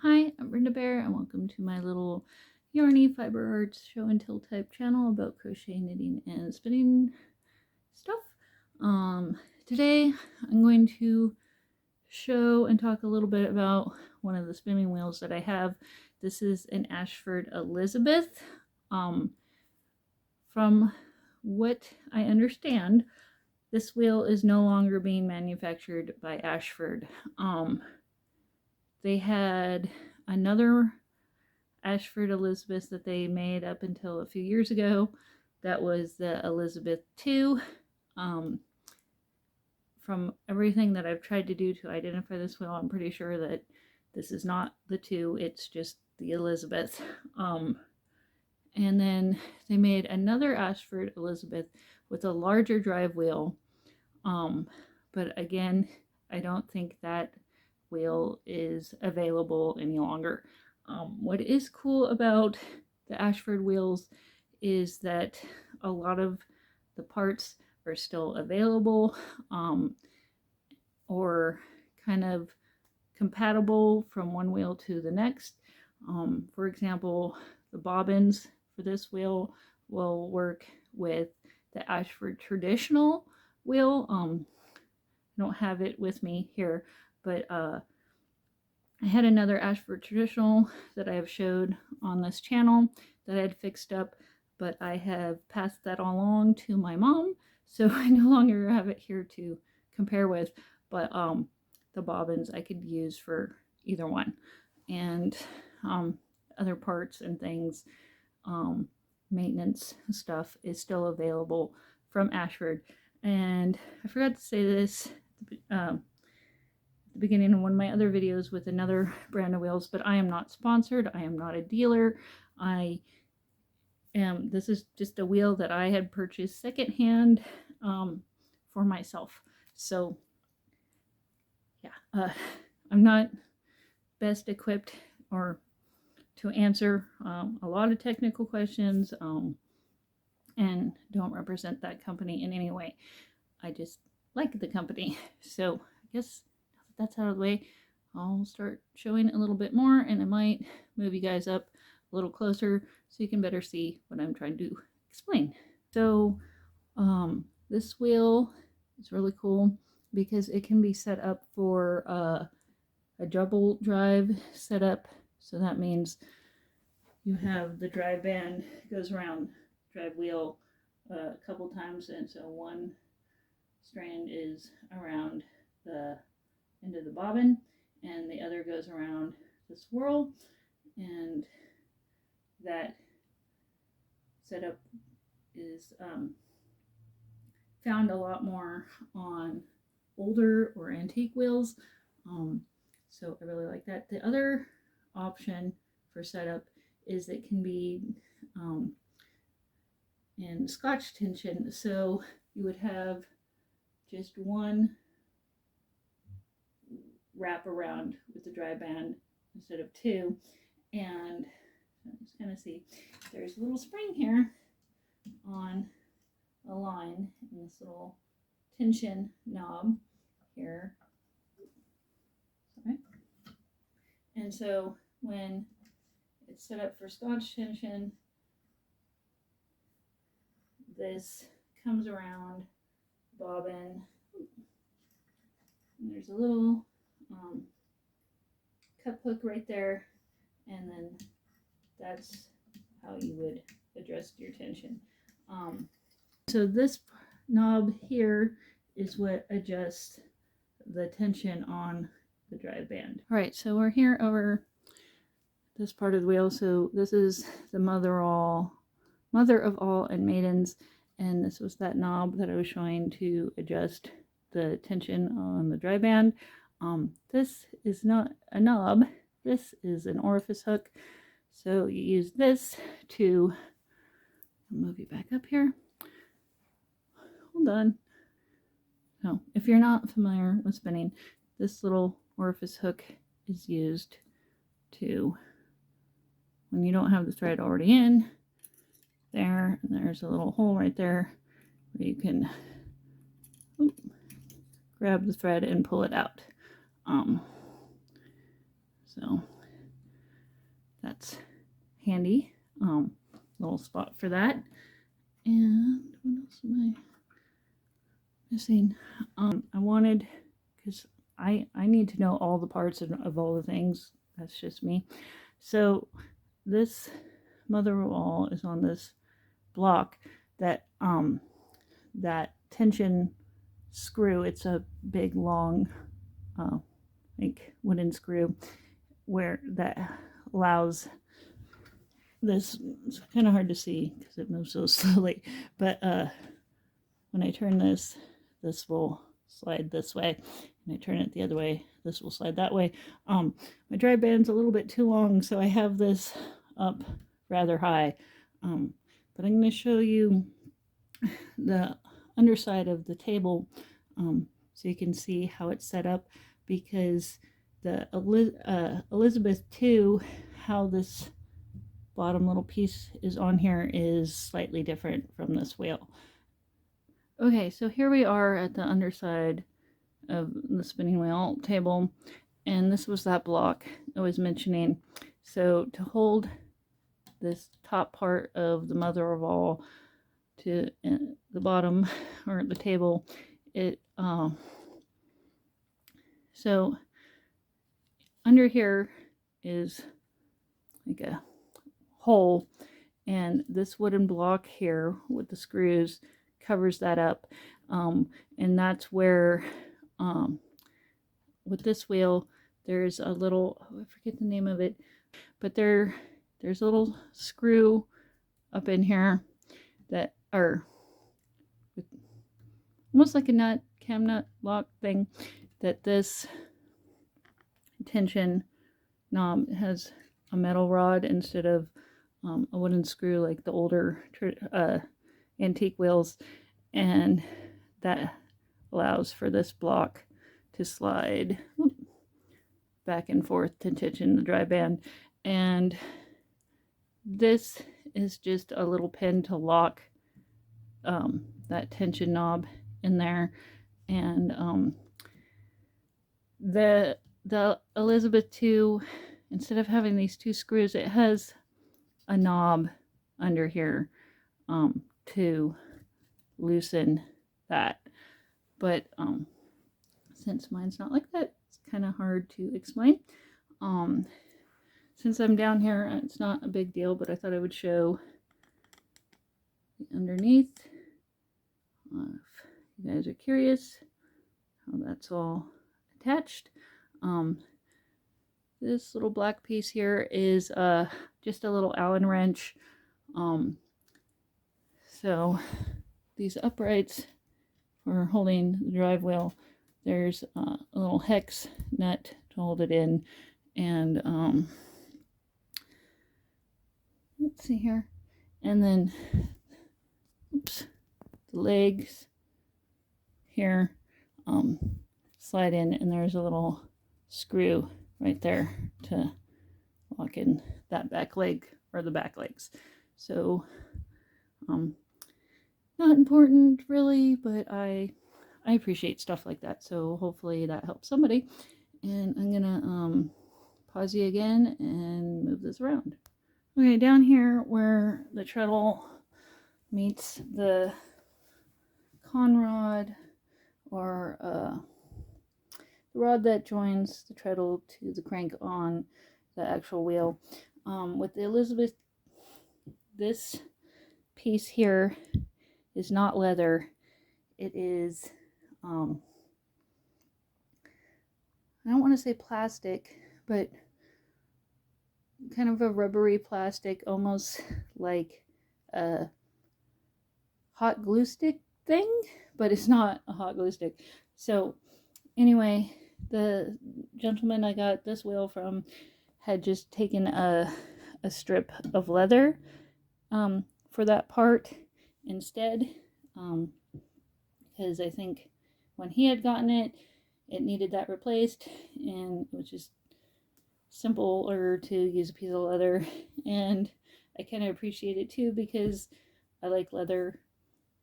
Hi, I'm Brenda Bear, and welcome to my little yarny fiber arts show and tell type channel about crochet, knitting, and spinning stuff. Today I'm going to show and talk a little bit about one of the spinning wheels that I have. This is an Ashford Elizabeth. From what I understand, this wheel is no longer being manufactured by Ashford. They had another Ashford Elizabeth that they made up until a few years ago. That was the Elizabeth II. From everything that I've tried to do to identify this wheel, I'm pretty sure that this is not the 2, it's just the Elizabeth. And then they made another Ashford Elizabeth with a larger drive wheel. But again, I don't think that wheel is available any longer. What is cool about the Ashford wheels is that a lot of the parts are still available, or kind of compatible from one wheel to the next. For example, the bobbins for this wheel will work with the Ashford traditional wheel. I don't have it with me here, but I had another Ashford traditional that I have showed on this channel that I had fixed up, but I have passed that along to my mom, so I no longer have it here to compare with. But the bobbins I could use for either one, and other parts and things, maintenance stuff is still available from Ashford. And I forgot to say this at the beginning of one of my other videos with another brand of wheels, but I am not sponsored. I am not a dealer. This is just a wheel that I had purchased secondhand for myself. So yeah, I'm not best equipped or to answer a lot of technical questions, and don't represent that company in any way. I just like the company. So I guess that's out of the way, I'll start showing a little bit more, and I might move you guys up a little closer so you can better see what I'm trying to explain. So this wheel is really cool because it can be set up for a double drive setup. So that means you have the drive band goes around drive wheel a couple times, and so one strand is around the end of the bobbin and the other goes around the swirl, and that setup is found a lot more on older or antique wheels, so I really like that. The other option for setup is it can be in Scotch tension, so you would have just one wrap around with the dry band instead of 2, and I'm just gonna see, there's a little spring here on a line in this little tension knob here. Sorry. And so when it's set up for Scotch tension, this comes around bobbin, and there's a little cup hook right there, and then that's how you would adjust your tension. So this knob here is what adjusts the tension on the drive band. All right, so we're here over this part of the wheel. So this is the mother of all and maidens, and this was that knob that I was showing to adjust the tension on the drive band. This is not a knob, this is an orifice hook. So you use this to move you back up here. Hold on. No, if you're not familiar with spinning, this little orifice hook is used to, when you don't have the thread already in there, and there's a little hole right there where you can grab the thread and pull it out. So handy little spot for that. And what else am I missing? I wanted, because I need to know all the parts of all the things. That's just me. So this mother of all is on this block that that tension screw. It's a big long like wooden screw where that allows this. It's kind of hard to see because it moves so slowly, but when I turn this will slide this way, and I turn it the other way, this will slide that way. My dry band's a little bit too long, so I have this up rather high, but I'm going to show you the underside of the table so you can see how it's set up, because the Elizabeth II, how this bottom little piece is on here is slightly different from this wheel. Okay, so here we are at the underside of the spinning wheel table, and this was that block I was mentioning. So to hold this top part of the mother of all to the bottom or the table, it so under here is like a hole, and this wooden block here with the screws covers that up, and that's where with this wheel there's a little, oh, I forget the name of it, but there's a little screw up in here that are almost like a cam nut lock thing, that this tension knob has a metal rod instead of a wooden screw like the older antique wheels, and that allows for this block to slide back and forth to tension the dry band. And this is just a little pin to lock that tension knob in there. And the Elizabeth II, instead of having these two screws, it has a knob under here to loosen that. But since mine's not like that, it's kind of hard to explain. Since I'm down here, it's not a big deal, but I thought I would show underneath. If you guys are curious how that's all attached. This little black piece here is just a little Allen wrench. So these uprights for holding the drive wheel, there's a little hex nut to hold it in, and let's see here, and then oops, the legs here slide in, and there's a little screw right there to lock in that back leg or the back legs. So not important really, but I appreciate stuff like that, so hopefully that helps somebody. And I'm gonna pause you again and move this around. Okay, down here where the treadle meets the conrod, or the rod that joins the treadle to the crank on the actual wheel. With the Elizabeth, this piece here is not leather. It is, I don't want to say plastic, but kind of a rubbery plastic, almost like a hot glue stick thing, but it's not a hot glue stick. So anyway, the gentleman I got this wheel from had just taken a strip of leather for that part instead, because I think when he had gotten it, it needed that replaced, and it was just simpler to use a piece of leather. And I kind of appreciate it too, because I like leather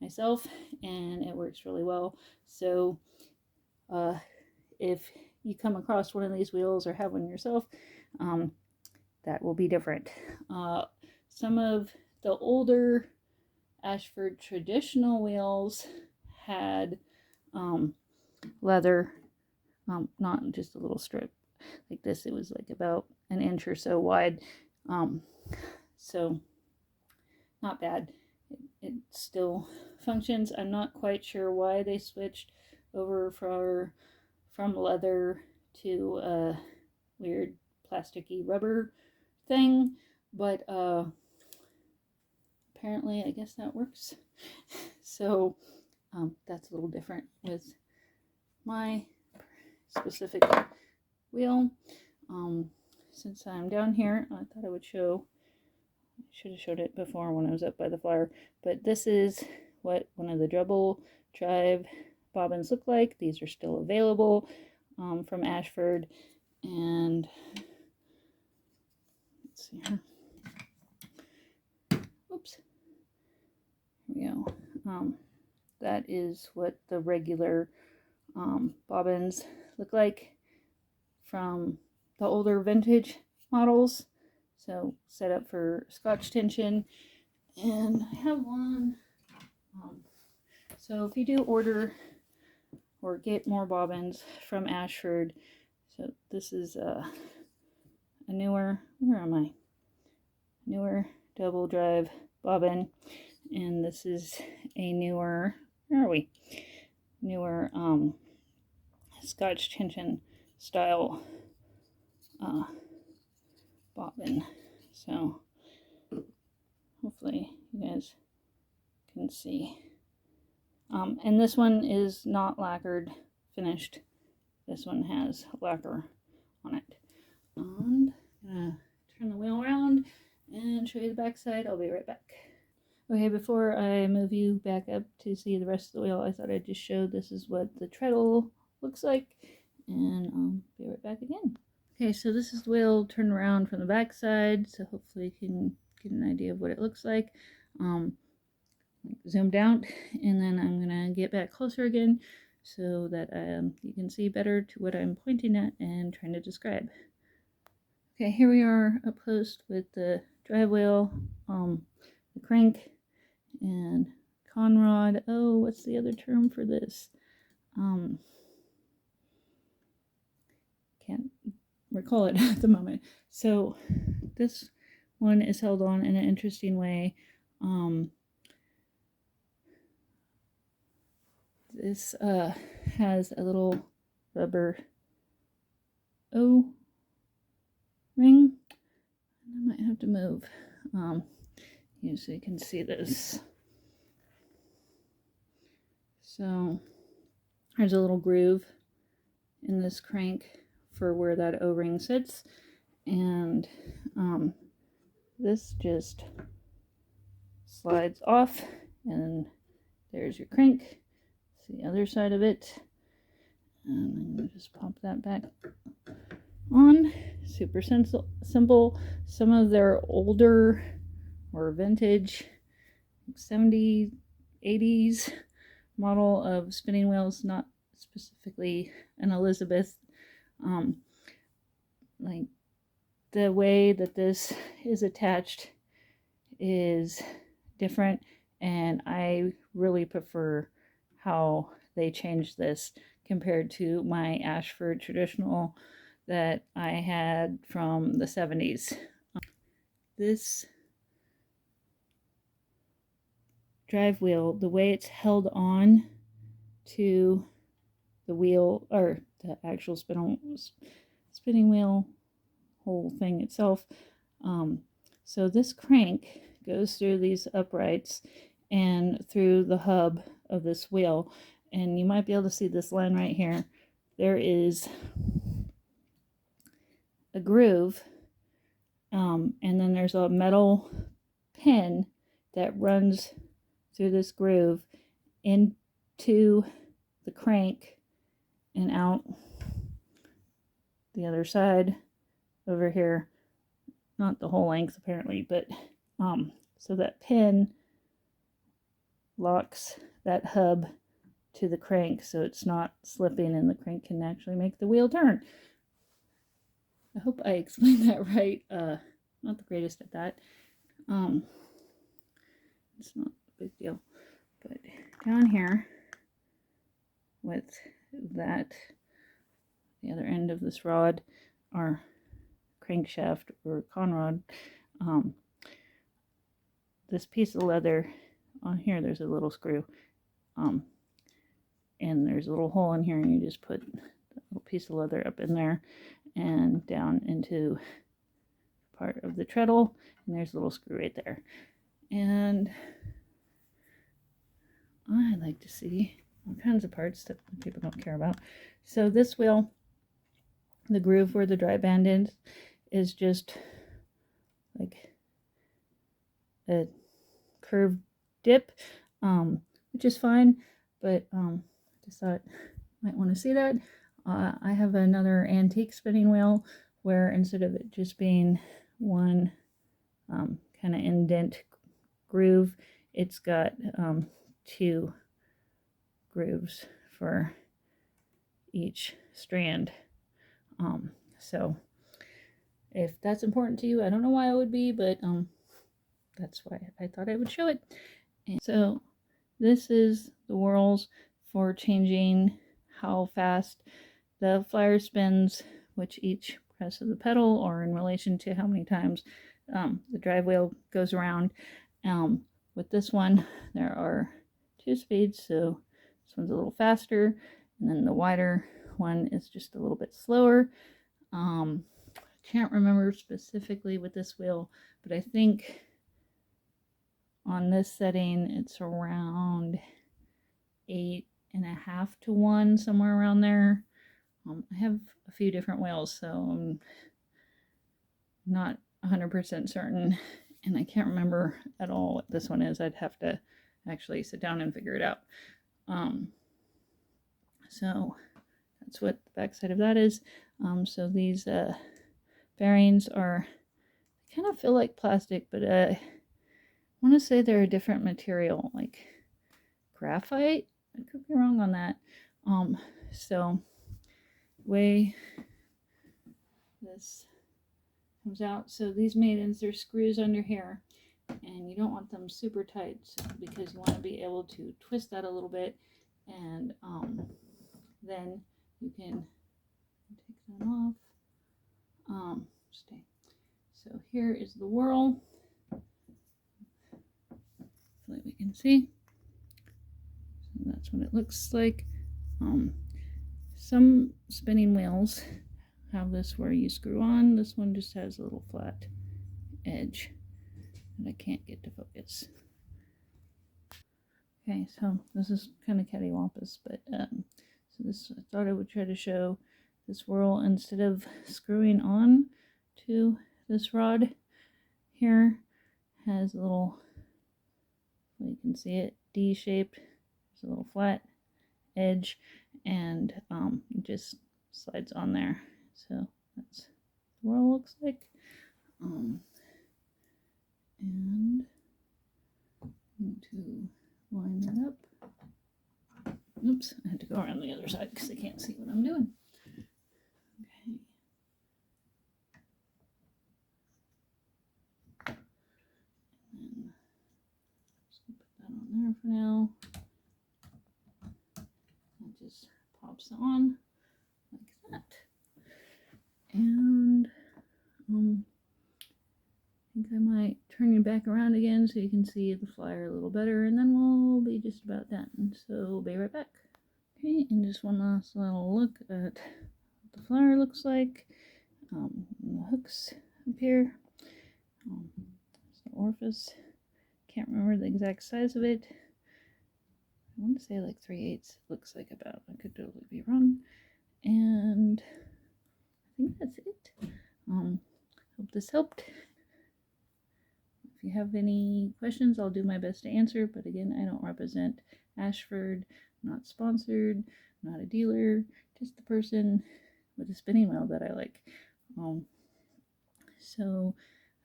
myself and it works really well. So if you come across one of these wheels or have one yourself, that will be different. Some of the older Ashford traditional wheels had leather, not just a little strip like this. It was like about an inch or so wide. So not bad. It still functions. I'm not quite sure why they switched over from leather to a weird plasticky rubber thing, but apparently I guess that works. So that's a little different with my specific wheel. Since I'm down here, I thought I would show, I should have showed it before when I was up by the flyer, but this is what one of the double drive bobbins look like. These are still available from Ashford, and let's see here. Oops. Here we go. That is what the regular bobbins look like from the older vintage models. So set up for Scotch tension. And I have one. So if you do order or get more bobbins from Ashford, so this is a newer, where am I? Newer double drive bobbin, and this is a newer, where are we? Newer Scotch tension style bobbin. So hopefully you guys can see. And this one is not lacquered finished. This one has lacquer on it. And I'm gonna turn the wheel around and show you the back side. I'll be right back. Okay, before I move you back up to see the rest of the wheel, I thought I'd just show this is what the treadle looks like, and I'll be right back again. Okay, so this is the wheel turned around from the back side, so hopefully you can get an idea of what it looks like. Zoomed out, and then I'm gonna get back closer again so that you can see better to what I'm pointing at and trying to describe. Okay, here we are up close with the drive wheel, the crank, and conrod. Oh, what's the other term for this? Can't recall it at the moment. So this one is held on in an interesting way. This has a little rubber O-ring. I might have to move so you can see this. So there's a little groove in this crank for where that O-ring sits, and this just slides off, and there's your crank. It's the other side of it, and I'm going to just pop that back on. Super simple. Some of their older or vintage 70s, 80s model of spinning wheels, not specifically an Elizabeth, like the way that this is attached is different, and I really prefer how they changed this compared to my Ashford traditional that I had from the 70s. This drive wheel, the way it's held on to the wheel, or the actual spinning wheel whole thing itself. So this crank goes through these uprights and through the hub of this wheel, and you might be able to see this line right here. There is a groove, and then there's a metal pin that runs through this groove into the crank and out the other side over here. Not the whole length apparently, but so that pin locks that hub to the crank so it's not slipping and the crank can actually make the wheel turn. I hope I explained that right. not the greatest at that. It's not a big deal. But down here with that, the other end of this rod, our crankshaft or conrod, this piece of leather on here, there's a little screw, and there's a little hole in here, and you just put a little piece of leather up in there and down into part of the treadle, and there's a little screw right there. And I like to see all kinds of parts that people don't care about. So this wheel, the groove where the dry band is just like a curved dip, which is fine, but just thought you might want to see that. I have another antique spinning wheel where instead of it just being one kind of indent groove, it's got 2 grooves for each strand. So if that's important to you, I don't know why it would be, but that's why I thought I would show it. And so this is the whirls for changing how fast the flyer spins, which each press of the pedal, or in relation to how many times the drive wheel goes around. With this one, there are 2 speeds, so this one's a little faster, and then the wider one is just a little bit slower. Can't remember specifically with this wheel, but I think on this setting it's around 8.5 to 1, somewhere around there. I have a few different wheels, so I'm not 100% certain, and I can't remember at all what this one is. I'd have to actually sit down and figure it out. So that's what the back side of that is. So these bearings are, they kind of feel like plastic, but I want to say they're a different material, like graphite. I could be wrong on that. So way this comes out. So these maidens, there's screws under here, and you don't want them super tight because you want to be able to twist that a little bit, and then you can take that off. Stay. So here is the whirl. Hopefully we can see. So that's what it looks like. Some spinning wheels have this where you screw on. This one just has a little flat edge that I can't get to focus. Okay, so this is kind of cattywampus, but so this, I thought I would try to show this whirl instead of screwing on to this rod here, has a little, well, you can see it, D-shaped. There's a little flat edge, and it just slides on there. So that's what it looks like. And I'm going to line that up. Oops, I had to go around the other side because I can't see what I'm doing. Okay. And just gonna put that on there for now. It just pops on like that. And I think I might turn you back around again so you can see the flyer a little better, and then we'll be just about done. So we'll be right back. Okay, and just one last little look at what the flyer looks like. The hooks up here. The orifice. Can't remember the exact size of it. I want to say like 3/8. Looks like about. I could totally be wrong. And I think that's it. Hope this helped. If you have any questions, I'll do my best to answer. But again, I don't represent Ashford. I'm not sponsored. I'm not a dealer. Just the person with a spinning wheel that I like. So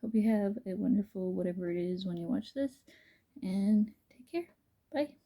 hope you have a wonderful whatever it is when you watch this. And take care. Bye.